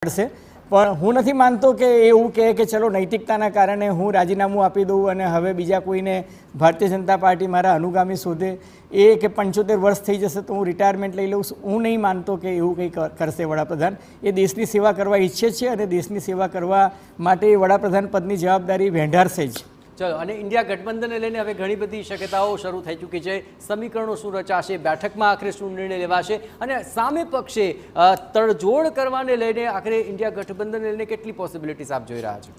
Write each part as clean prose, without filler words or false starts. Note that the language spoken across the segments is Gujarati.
પડશે. પણ હું નથી માનતો કે એવું કહે કે ચલો નૈતિકતાના કારણે હું રાજીનામું આપી દઉં અને હવે બીજા કોઈને ભારતીય જનતા પાર્ટી મારા અનુગામી શોધે. એ કે 75 વર્ષ થઈ જશે તો હું રિટાયરમેન્ટ લઈ લઉં. હું નહીં માનતો કે એવું કંઈ કરશે વડાપ્રધાન. એ દેશની સેવા કરવા ઈચ્છે છે અને દેશની સેવા કરવા માટે વડાપ્રધાન પદની જવાબદારી વેંઢારશે જ. ચલો, અને ઇન્ડિયા ગઠબંધનને લઈને હવે ઘણી બધી શક્યતાઓ શરૂ થઈ ચૂકી છે. સમીકરણો શું રચાશે, બેઠકમાં આખરે શું નિર્ણય લેવાશે અને સામે પક્ષે તડજોડ કરવાને લઈને આખરે ઇન્ડિયા ગઠબંધનને લઈને કેટલી પોસિબિલિટીઝ આપ જોઈ રહ્યા છો?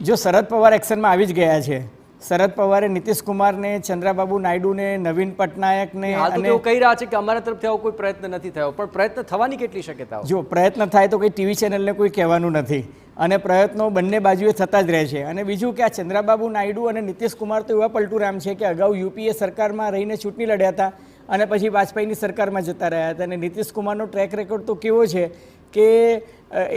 જો શરદ પવાર એક્શનમાં આવી જ ગયા છે. શરદ પવારે નીતિશ કુમારને, ચંદ્રાબાબુ નાયડુને, નવીન પટનાયકને હાલ તો તેઓ કહી રહ્યા છે કે અમારા તરફથી આવો કોઈ પ્રયત્ન નથી થયો, પણ પ્રયત્ન થવાની કેટલી શક્યતાઓ? જો પ્રયત્ન થાય તો કોઈ ટીવી ચેનલને કોઈ કહેવાનું નથી અને પ્રયત્નો બંને બાજુએ થતા જ રહે છે. અને બીજું કે આ ચંદ્રાબાબુ નાયડુ અને નીતિશ કુમાર તો એવા પલટુરામ છે કે અગાઉ યુપીએ સરકારમાં રહીને ચૂંટણી લડ્યા હતા અને પછી વાજપેયીની સરકારમાં જતા રહ્યા હતા. અને નીતિશ કુમારનો ટ્રેક રેકોર્ડ તો કેવો છે કે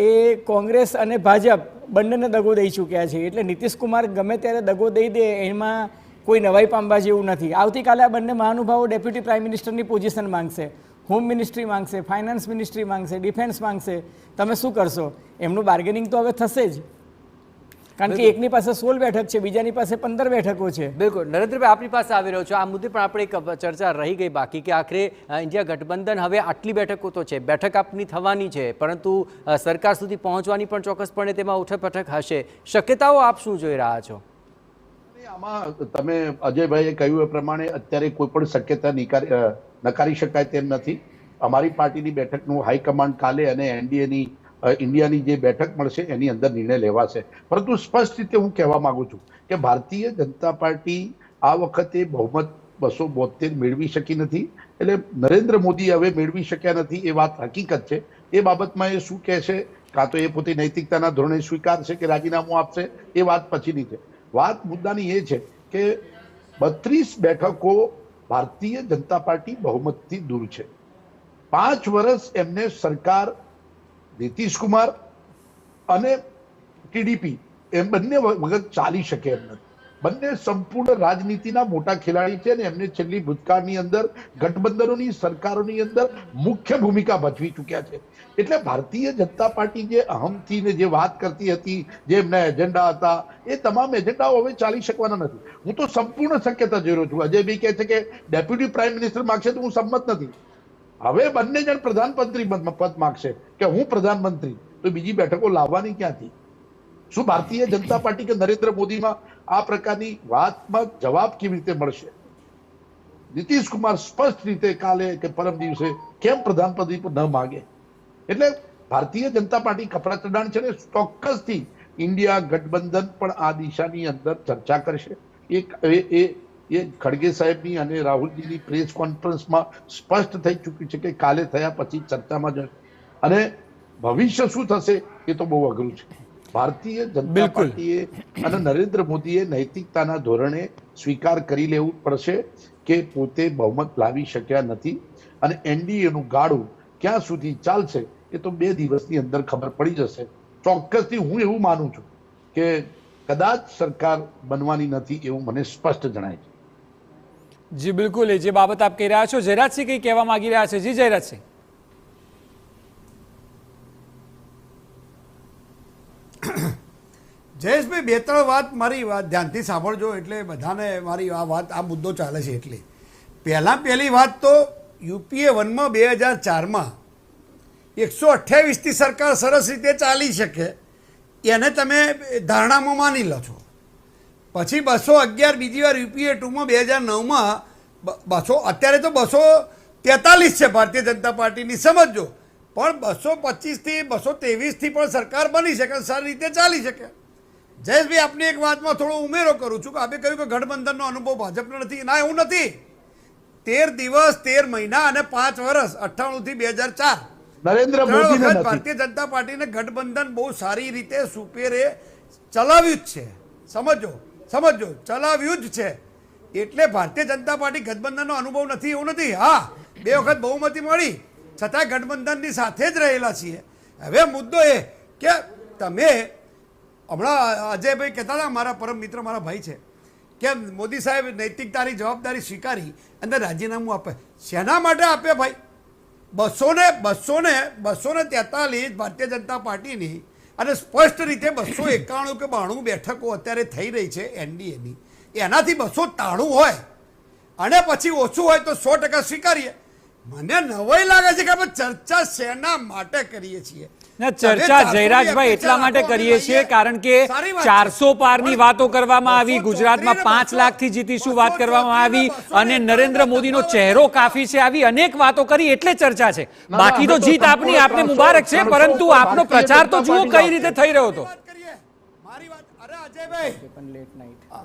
એ કોંગ્રેસ અને ભાજપ બંનેને દગો દઈ ચૂક્યા છે. એટલે નીતિશ કુમાર ગમે ત્યારે દગો દઈ દે એમાં કોઈ નવાઈ પામવા જેવું નથી. આવતીકાલે આ બંને મહાનુભાવો ડેપ્યુટી પ્રાઇમ મિનિસ્ટરની પોઝિશન માંગશે, હોમ મિનિસ્ટ્રી માંગશે, ફાઇનાન્સ મિનિસ્ટ્રી માંગશે, ડિફેન્સ માંગશે. તમે શું કરશો? એમનું બાર્ગેનિંગ તો હવે થશે જ, કારણ કે એકની પાસે 16 બેઠક છે, બીજાની પાસે 15 બેઠકો છે. બિલકુલ. નરેન્દ્રભાઈ, આપની પાસે આવી રહ્યો છો. આ મુદ્દે પણ આપણે એક ચર્ચા રહી ગઈ બાકી કે આખરે ઇન્ડિયા ગઠબંધન હવે આટલી બેઠકો તો છે, બેઠક આપની થવાની છે, પરંતુ સરકાર સુધી પહોંચવાની પણ ચોક્કસપણે તેમાં ઉઠકપઠક હશે. શક્યતાઓ આપ શું જોઈ રહ્યા છો? આમાં તમે અજયભાઈએ કહ્યું એ પ્રમાણે અત્યારે કોઈ પણ શક્યતા નકારી શકાય તેમ નથી. અમારી પાર્ટીની બેઠકનું હાઈકમાન્ડ કાલે અને એનડીએની ઇન્ડિયાની જે બેઠક મળશે એની અંદર નિર્ણય લેવાશે. પરંતુ સ્પષ્ટ રીતે હું કહેવા માંગુ છું કે ભારતીય જનતા પાર્ટી આ વખતે બહુમત 272 મેળવી શકી નથી. એટલે નરેન્દ્ર મોદી હવે મેળવી શક્યા નથી એ વાત હકીકત છે. એ બાબતમાં એ શું કહેશે, કાં તો એ પોતે નૈતિકતાના ધોરણે સ્વીકારશે કે રાજીનામું આપશે, એ વાત પછીની છે. વાત મુદ્દાની એ છે કે 32 બેઠકો ભારતીય જનતા પાર્ટી બહુમતથી દૂર છે. 5 વર્ષ એમને સરકાર, નીતિશ કુમાર અને ટીડીપી એમ બંને વખત ચાલી શકે એમ નથી. બંને સંપૂર્ણ રાજનીતિના મોટા ખેલાડી છે અને એમને છેલ્લી ભૂતકાળની અંદર ગઠબંધનોની સરકારોની અંદર મુખ્ય ભૂમિકા ભજવી ચૂક્યા છે. એટલે ભારતીય જનતા પાર્ટી જે અહમથી ને જે વાત કરતી હતી, જે એમના એજન્ડા હતા, એ તમામ એજન્ડાઓ હવે ચાલી શકવાના નથી. હું તો સંપૂર્ણ શક્યતા જોઈ રહ્યો છું. અજયભાઈ કહે છે કે ડેપ્યુટી પ્રાઇમ મિનિસ્ટર માગશે, તો હું સંમત નથી. હવે બંને જણ પ્રધાનમંત્રી પદ માગશે કે હું પ્રધાનમંત્રી, તો બીજી બેઠકો લાવવાની ક્યાંથી? શું ભારતીય જનતા પાર્ટી કે નરેન્દ્ર મોદીમાં આ પ્રકારની વાતમાં જવાબ કેવી રીતે મળશે? નીતિશ કુમાર સ્પષ્ટ રીતે કાલે કે પરમ દિવસે કેમ પ્રધાનમંત્રી પદ ન માગે? એટલે ભારતીય જનતા પાર્ટી કપડા ચડાણ છે ને ચોક્કસથી ઇન્ડિયા ગઠબંધન પણ આ દિશાની અંદર ચર્ચા કરશે. એ ખડગે સાહેબની અને રાહુલજીની પ્રેસ કોન્ફરન્સમાં સ્પષ્ટ થઈ ચૂક્યું છે કે કાલે થયા પછી ચર્ચામાં જશે. અને ભવિષ્ય શું થશે એ તો બહુ અઘરું છે. ભારતીય જનતા પાર્ટીએ અને નરેન્દ્ર મોદીએ નૈતિકતાના ધોરણે સ્વીકાર કરી લેવું પડશે કે પોતે બહુમત લાવી શક્યા નથી. અને એનડીએનું ગાડું ક્યાં સુધી ચાલશે એ તો 2 દિવસની અંદર ખબર પડી જશે. ચોક્કસથી હું એવું માનું છું કે કદાચ સરકાર બનવાની નથી એવું મને સ્પષ્ટ જણાય છે. જી બિલકુલ, એ જે બાબત આપ કહી રહ્યા છો, જયરાજસિંહ કંઈ કહેવા માંગી રહ્યા છે? જી જયરાજસિંહ. જયેશભાઈ, 2-3 વાત મારી વાત ધ્યાનથી સાંભળજો, એટલે બધાને મારી આ વાત, આ મુદ્દો ચાલે છે. એટલે પહેલી વાત તો યુપીએ 1માં 2004માં 128થી સરકાર સરસ રીતે ચાલી શકે એને તમે ધારણામાં માની લો છો. પછી 211 બીજી વાર યુપીએ 2માં 2009માં 200, અત્યારે તો 243 છે ભારતીય જનતા પાર્ટીની, સમજો. પણ 225થી 223થી પણ સરકાર બની શકે, સારી રીતે ચાલી શકે. જયેશભાઈ, આપની એક વાતમાં થોડો ઉમેરો કરું છું કે આપણે કહ્યું કે ગઠબંધનનો અનુભવ ભાજપનો નથી. ના, એવું નથી. 13 દિવસ 13 મહિના અને 5 વર્ષ 98 થી 2004 નરેન્દ્ર મોદી ભારતીય જનતા પાર્ટીને ગઠબંધન બહુ સારી રીતે સુપેરે ચલાવ્યું જ છે. સમજો, ચલાવ્યું જ છે. એટલે ભારતીય જનતા પાર્ટી ગઠબંધનનો અનુભવ નથી એવું નથી. હા, 2 વખત બહુમતી મળી છતાં ગઠબંધનની સાથે જ રહેલા છીએ. હવે મુદ્દો એ કે તમે હમણાં અજયભાઈ કહેતા હતા, મારા પરમ મિત્ર, મારા ભાઈ છે, કે મોદી સાહેબ નૈતિકતાની જવાબદારી સ્વીકારી અને રાજીનામું આપે. શેના માટે આપે ભાઈ? 243 ભારતીય જનતા પાર્ટીની અને સ્પષ્ટ રીતે 291 કે 92 બેઠકો અત્યારે થઈ રહી છે એનડીએની, એનાથી 293 હોય અને પછી ઓછું હોય તો 100% સ્વીકારીએ. મને નવાઈ લાગે છે કે આપણે ચર્ચા શેના માટે કરીએ છીએ? ચર્ચા જયરાજભાઈ એટલા માટે કરીએ છીએ કારણ કે 400 પારની વાતો કરવામાં આવી, ગુજરાતમાં 5 લાખથી જીતીશું વાત કરવામાં આવી અને નરેન્દ્ર મોદીનો ચહેરો કાફી છે, આવી અનેક વાતો કરી એટલે ચર્ચા છે. બાકી તો જીત આપની, આપને મુબારક છે, પરંતુ આપનો પ્રચાર તો જુઓ કઈ રીતે થઈ રહ્યો હતો. મારી વાત, અરે અજયભાઈ,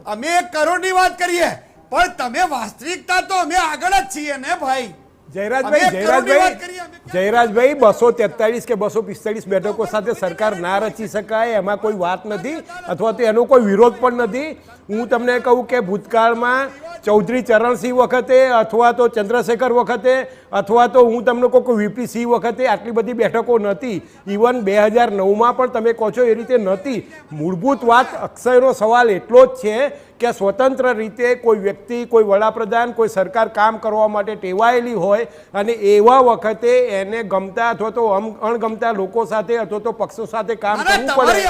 અમે 1 કરોડની વાત કરીએ પણ તમે વાસ્તવિકતા તો અમે આગળ જ છીએ ને ભાઈ. જયરાજભાઈ 243 કે 245 બેઠકો સાથે સરકાર ના રચી શકાય એમાં કોઈ વાત નથી, અથવા તો એનો કોઈ વિરોધ પણ નથી. હું તમને કહું કે ભૂતકાળમાં ચૌધરી ચરણસિંહ વખતે અથવા તો ચંદ્રશેખર વખતે અથવા તો હું તમને કહું કે વીપી સિંહ વખતે આટલી બધી બેઠકો નહોતી. ઇવન 2009માં પણ તમે કહો છો એ રીતે નહોતી. મૂળભૂત વાત અક્ષયનો સવાલ એટલો જ છે કે સ્વતંત્ર રીતે કોઈ વ્યક્તિ, કોઈ વડાપ્રધાન, કોઈ સરકાર કામ કરવા માટે ટેવાયેલી હોય અને એવા વખતે એને ગમતા અથવા તો અણગમતા લોકો સાથે અથવા તો પક્ષો સાથે કામ કરવું પડે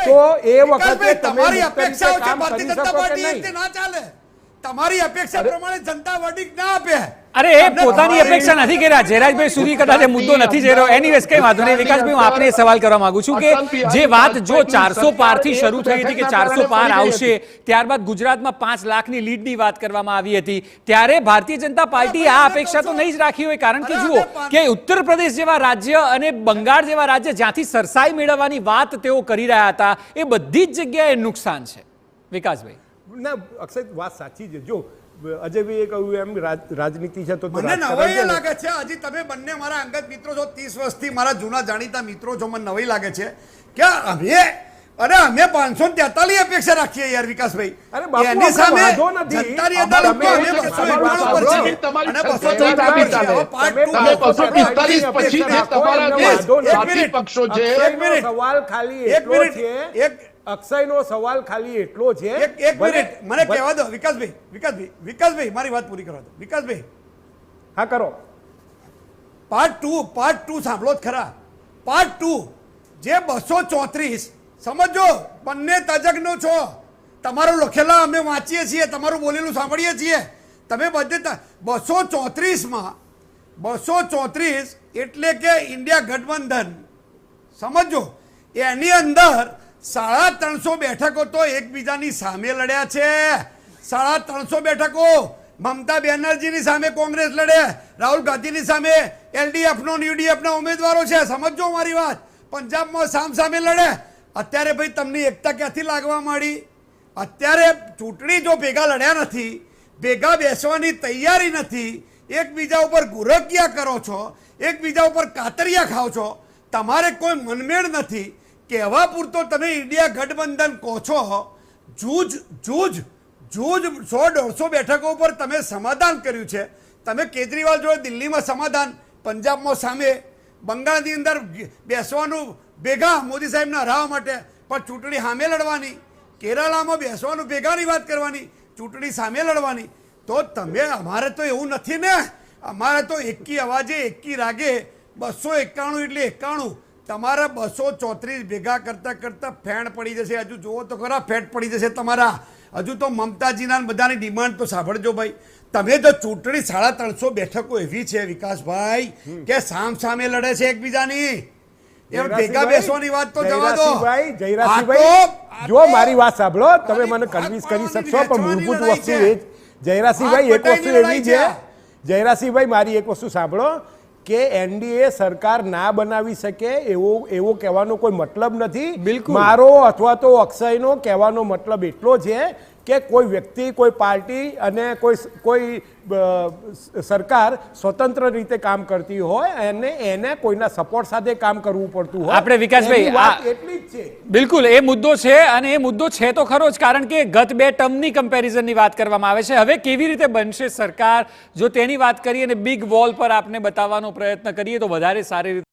તો એ વખતે તમે કામ કરી શકો કે નહીં? તમારી અપેક્ષા પ્રમાણે જનતા વર્ડિક્ટ ના આપે. અરે એ પોતાની અપેક્ષા નથી કર્યા. જયરાજભાઈ સુધી કદાચ મુદ્દો નથી જઈ રહ્યો. એનીવેઝ કઈ વાંધો નહીં. વિકાસભાઈ, હું આપને સવાલ કરવા માંગુ છું કે જે વાત જો 400 પારથી શરૂ થઈ હતી કે 400 પાર આવશે, ત્યારબાદ ગુજરાતમાં 5 લાખની લીડની વાત કરવામાં આવી હતી, ત્યારે ભારતીય જનતા પાર્ટી આ અપેક્ષા તો નહીં જ રાખી હોય. કારણ કે જુઓ કે ઉત્તર પ્રદેશ જેવા રાજ્ય અને બંગાળ જેવા રાજ્ય જ્યાંથી સરસાઈ મેળવવાની વાત તેઓ કરી રહ્યા હતા, એ બધી જ જગ્યાએ નુકસાન છે. વિકાસભાઈ, ના અક્ષય, વાત સાચી છે. જો અજયભાઈએ કહ્યું એમ રાજનીતિ છે તો મને નવાઈ લાગે છે. હજી તમે બંને મારા અંગત મિત્રો છો, 30 વર્ષથી મારા જૂના જાણીતા મિત્રો છો. મને નવાઈ લાગે છે કે અમે 543 અપેક્ષા રાખીએ યાર વિકાસભાઈ. એની સામે જનતાની અદાલતમાં અમે 291 પર છીએ અને 243 પછી સવાલ ખાલી એટલો છે. અક્ષયનો સવાલ ખાલી એટલો છે. એક મિનિટ મને કહેવા દો વિકાસભાઈ મારી વાત પૂરી કરવા દો. વિકાસભાઈ, હા કરો. પાર્ટ 2 સાંભળો જ ખરા. પાર્ટ 2 જે 234, સમજો બંને તજજ્ઞો છો, તમારું લખેલા અમે વાંચીએ છીએ, તમારું બોલેલું સાંભળીએ છીએ. તમે બધે 234માં 234 એટલે કે ઇન્ડિયા ગઠબંધન, સમજો એની અંદર 350 બેઠકો તો એકબીજાની સામે લડ્યા છે. 350 બેઠકો મમતા બેનર્જીની સામે કોંગ્રેસ લડે, રાહુલ ગાંધીની સામે એલડીએફનો યુડીએફના ઉમેદવારો છે. સમજો મારી વાત. પંજાબમાં સામે લડે. અત્યારે ભાઈ તમને એકતા ક્યાંથી લાગવા માંડી? અત્યારે ચૂંટણી જો ભેગા લડ્યા નથી, ભેગા બેસવાની તૈયારી નથી, એકબીજા ઉપર ગુરકિયા કરો છો, એકબીજા ઉપર કાતરિયા ખાઓ છો, તમારે કોઈ મનમેળ નથી, કહેવા પૂરતો તમે ઇન્ડિયા ગઠબંધન કહો છો. જૂજ 100-150 બેઠકો ઉપર તમે સમાધાન કર્યું છે. તમે કેજરીવાલ જોડે દિલ્હીમાં સમાધાન, પંજાબમાં સામે, બંગાળની અંદર બેસવાનું ભેગા મોદી સાહેબને હરાવવા માટે, પણ ચૂંટણી સામે લડવાની, કેરાલામાં બેસવાનું ભેગાની વાત કરવાની, ચૂંટણી સામે લડવાની. તો તમે, અમારે તો એવું નથી ને. અમારે તો એકી અવાજે એકી રાગે 291 એટલે 91. તમારા 234 ભેગા કરતા કરતા ફેણ પડી જશે. હજુ જુઓ તો ખરા, ફેટ પડી જશે તમારા. હજુ તો મમતાજીના બધાની ડિમાન્ડ તો સાંભળજો ભાઈ. તમે તો ચૂંટણી 350 બેઠકો એવી છે વિકાસભાઈ કે સામે લડે છે એકબીજાની. એમ ભેગા બેસવાની વાત તો જવા દો. જયરાજસિંહભાઈ, જો મારી વાત સાંભળો, તમે મને કન્વિન્સ કરી શકશો, પણ મૂળભૂત વસ્તુ એ જ. જયરાજસિંહભાઈ, એક વસ્તુ એવી છે, જયરાજસિંહભાઈ મારી એક વસ્તુ સાંભળો કે એનડીએ સરકાર ના બનાવી શકે એવો કહેવાનો કોઈ મતલબ નથી. બિલકુલ. મારો અથવા તો અક્ષયનો કહેવાનો મતલબ એટલો છે કે કોઈ વ્યક્તિ, કોઈ પાર્ટી અને કોઈ સરકાર સ્વતંત્ર રીતે કામ કરતી હોય અને એને કોઈના સપોર્ટ સાથે કામ કરવું પડતું હોય. આપણે વિકાસભાઈ એટલી જ છે. બિલકુલ એ મુદ્દો છે અને એ મુદ્દો છે તો ખરો જ, કારણ કે ગત 2 ટર્મની કમ્પેરિઝનની વાત કરવામાં આવે છે. હવે કેવી રીતે બનશે સરકાર, જો તેની વાત કરીએ અને બિગ વોલ પર આપને બતાવવાનો પ્રયત્ન કરીએ તો વધારે સારી રીતે